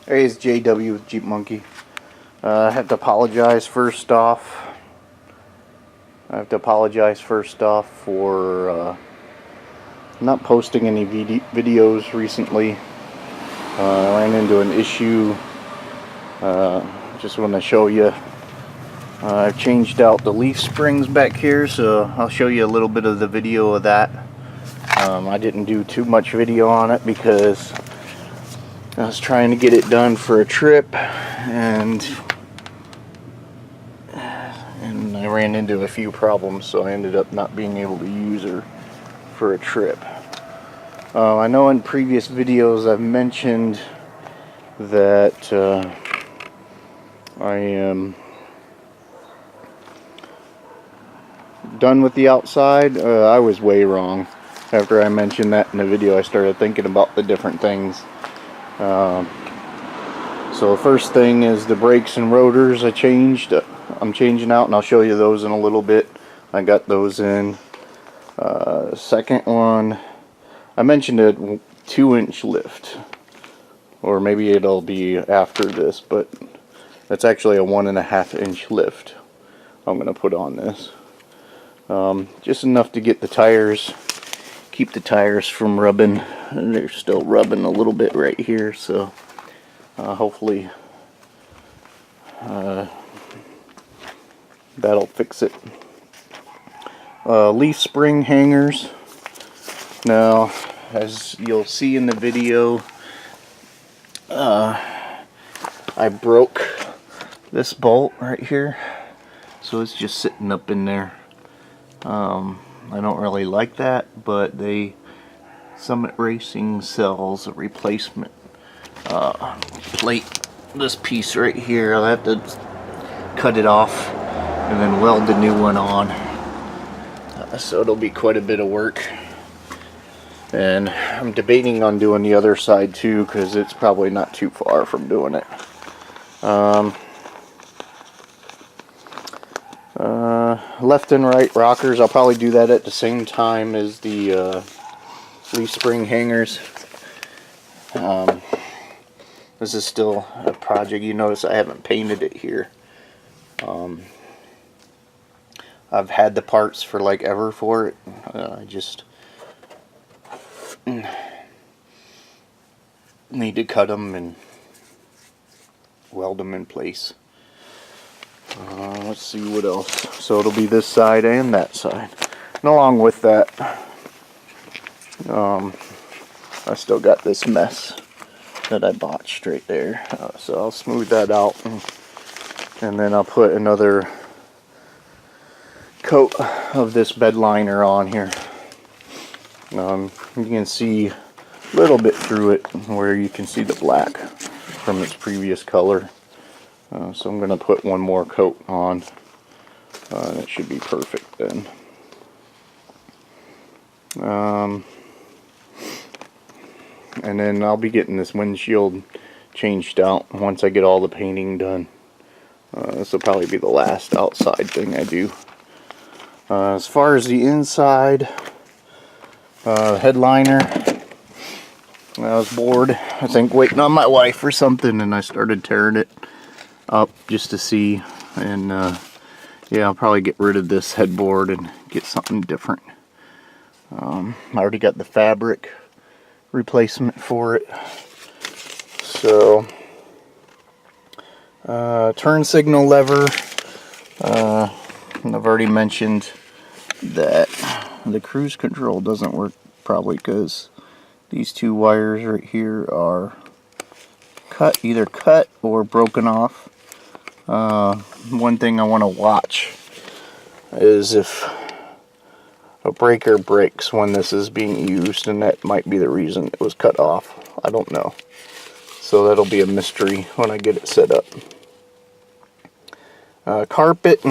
Hey, it's JW with Jeep Monkey. I have to apologize first off. For not posting any videos recently. I ran into an issue. Just want to show you. I've changed out the leaf springs back here, so I'll show you a little bit of the video of that. I didn't do too much video on it because I was trying to get it done for a trip, and I ran into a few problems, so I ended up not being able to use her for a trip. I know in previous videos I've mentioned that I am done with the outside. I was way wrong. After I mentioned that in the video, I started thinking about the different things. So the first thing is the brakes and rotors I'm changing out, and I'll show you those in a little bit. I got those in. Second one, I mentioned a 2-inch lift, or maybe it'll be after this, but that's actually a 1.5-inch lift I'm going to put on this. Just enough to get the tires, keep the tires from rubbing. They're still rubbing a little bit right here, so hopefully that'll fix it. Leaf spring hangers. Now, as you'll see in the video, I broke this bolt right here, so it's just sitting up in there. I don't really like that, but Summit Racing sells a replacement plate. This piece right here, I'll have to cut it off and then weld the new one on. So it'll be quite a bit of work. And I'm debating on doing the other side too, because it's probably not too far from doing it. Left and right rockers, I'll probably do that at the same time as the leaf spring hangers. This is still a project. You notice I haven't painted it here. I've had the parts for like ever for it. I just need to cut them and weld them in place. Let's see what else. So it'll be this side and that side. And along with that, I still got this mess that I botched right there. So I'll smooth that out, and then I'll put another coat of this bed liner on here. You can see a little bit through it where you can see the black from its previous color. So I'm going to put one more coat on, and it should be perfect then. And then I'll be getting this windshield changed out once I get all the painting done. This will probably be the last outside thing I do. As far as the inside, headliner, I was bored, I think, waiting on my wife or something, and I started tearing it up just to see. And yeah, I'll probably get rid of this headboard and get something different. I already got the fabric replacement for it. So turn signal lever, and I've already mentioned that the cruise control doesn't work, probably because these two wires right here are either cut or broken off. One thing I want to watch is if a breaker breaks when this is being used, and that might be the reason it was cut off. I don't know. So that'll be a mystery when I get it set up. Carpet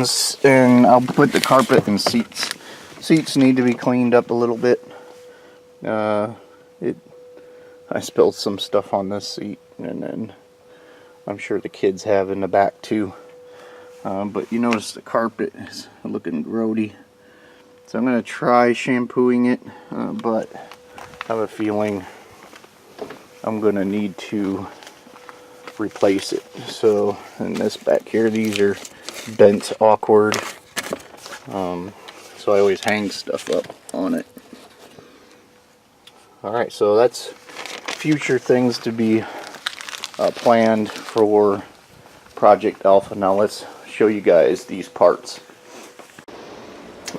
and I'll put the carpet and seats. Seats need to be cleaned up a little bit. I spilled some stuff on this seat, and then I'm sure the kids have in the back too. But you notice the carpet is looking grody. So I'm going to try shampooing it, but I have a feeling I'm going to need to replace it. So, and this back here, these are bent awkward. So I always hang stuff up on it. Alright, so that's future things to be planned for Project Alpha. Now let's show you guys these parts.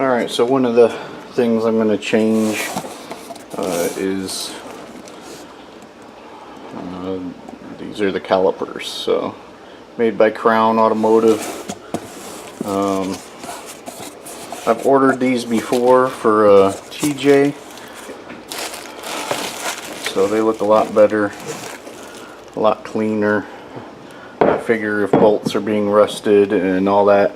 Alright, so one of the things I'm going to change is these are the calipers. So made by Crown Automotive. I've ordered these before for TJ, so they look a lot better, a lot cleaner. I figure if bolts are being rusted and all that,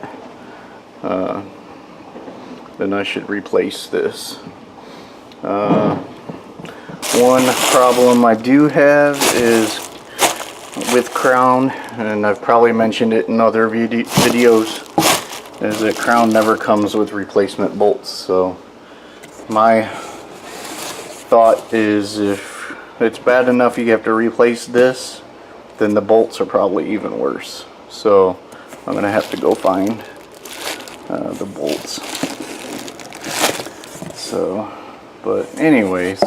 then I should replace this. One problem I do have is with Crown, and I've probably mentioned it in other videos, is that Crown never comes with replacement bolts. So my thought is, if it's bad enough you have to replace this, then the bolts are probably even worse. So I'm gonna have to go find the bolts. So, but anyways,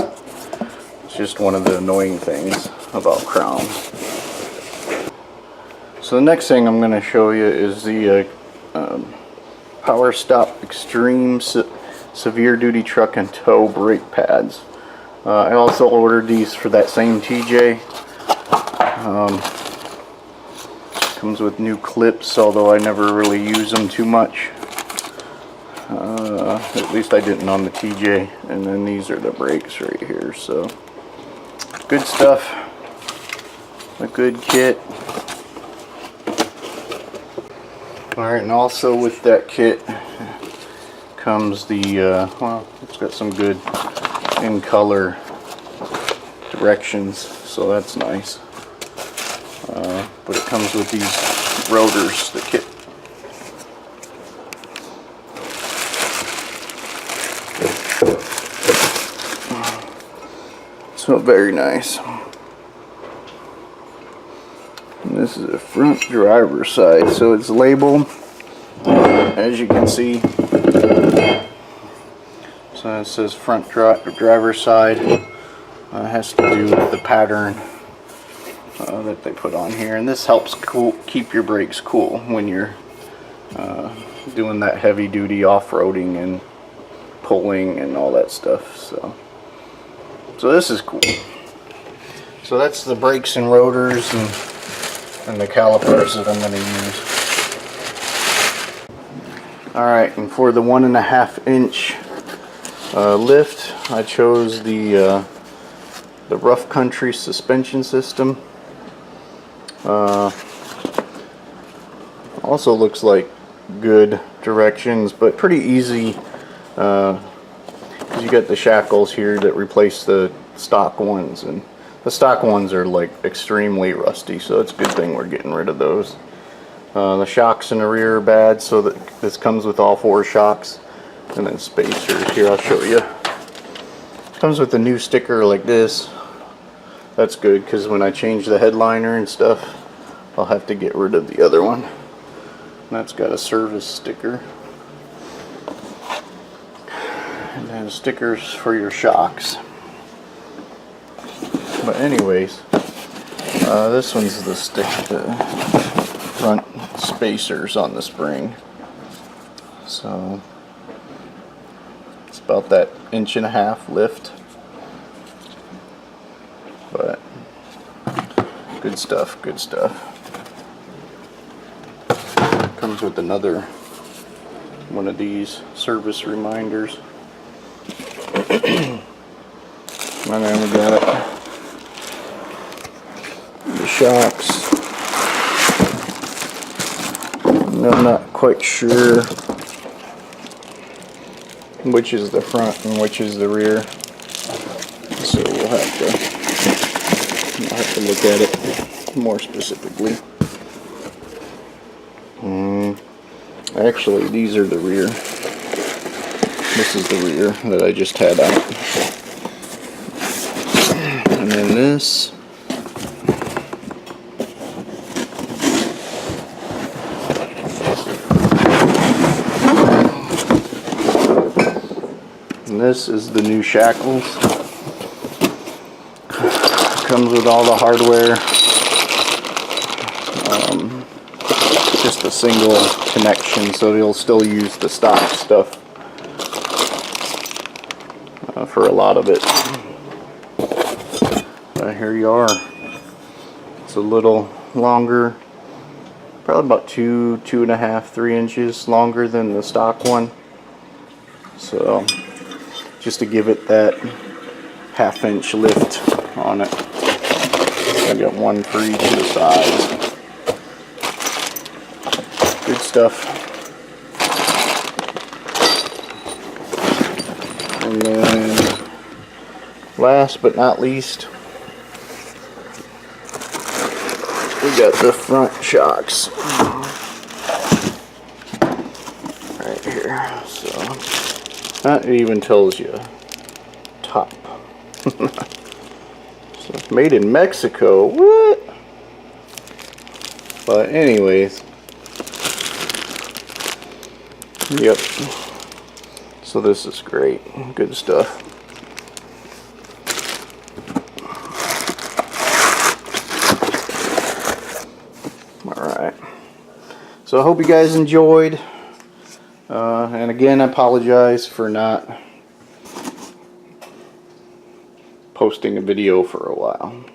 it's just one of the annoying things about Crown. So the next thing I'm going to show you is the Power Stop Extreme Severe Duty Truck and Tow brake pads. I also ordered these for that same TJ. Comes with new clips, although I never really use them too much. At least I didn't on the TJ. And then these are the brakes right here. So good stuff. A good kit. Alright, and also with that kit comes the, well, it's got some good in color directions, so that's nice. But it comes with these rotors, the kit. So very nice. And this is the front driver's side, so it's labeled, as you can see. So it says front driver's side. It has to do with the pattern that they put on here, and this helps keep your brakes cool when you're doing that heavy duty off-roading and pulling and all that stuff. So this is cool. So that's the brakes and rotors and the calipers that I'm going to use. Alright, and for the 1.5 inch lift, I chose the Rough Country suspension system. Also looks like good directions, but pretty easy, because you got the shackles here that replace the stock ones, and the stock ones are like extremely rusty, so it's a good thing we're getting rid of those. The shocks in the rear are bad, so that this comes with all 4 shocks, and then spacers. Here, I'll show you. Comes with a new sticker like this. That's good, because when I change the headliner and stuff, I'll have to get rid of the other one. And that's got a service sticker. And then stickers for your shocks. But anyways, this one's the front spacers on the spring. So it's about that 1.5 inch lift. But good stuff, good stuff. Comes with another one of these service reminders. And then we got the shocks. And I'm not quite sure which is the front and which is the rear, so we'll have to look at it more specifically. Actually, these are the rear. This is the rear that I just had out. And then this And this is the new shackles. Comes with all the hardware. Just a single connection, so you'll still use the stock stuff for a lot of it. But here you are. It's a little longer, probably about 2.5, 3 inches longer than the stock one. So just to give it that 1/2 inch lift on it. I got one for each of the sides. Good stuff. And then last but not least, we got the front shocks right here. So that even tells you top. So made in Mexico. What? But anyways, yep. So this is great. Good stuff. Alright. So I hope you guys enjoyed. And again, I apologize for not posting a video for a while.